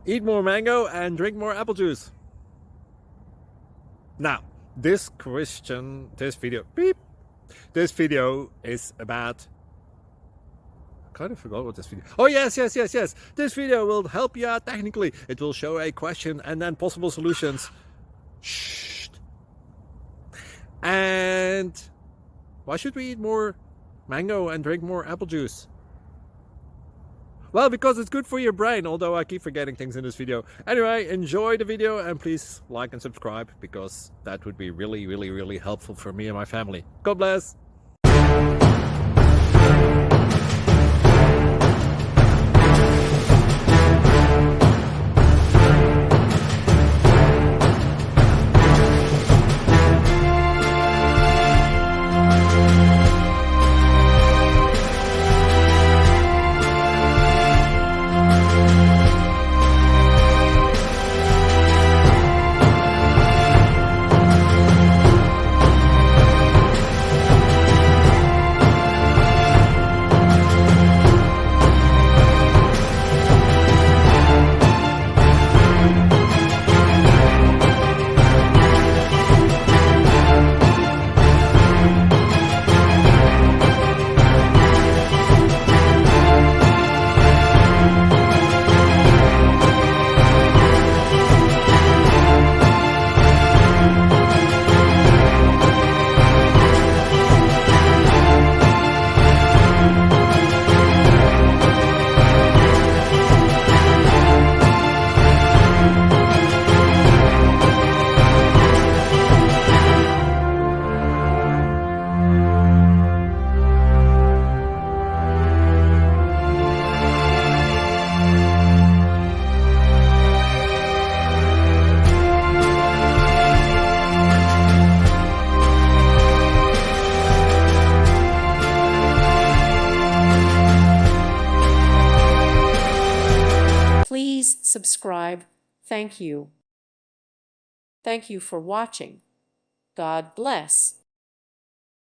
Eat more mango and drink more apple juice. Now, this video is about, I kind of forgot what this video. Oh, yes. This video will help you out technically. It will show a question and then possible solutions. Shh. And why should we eat more mango and drink more apple juice? Well, because it's good for your brain, although I keep forgetting things in this video. Anyway, enjoy the video and please like and subscribe, because that would be really helpful for me and my family. God bless! Please subscribe. Thank you. Thank you for watching. God bless.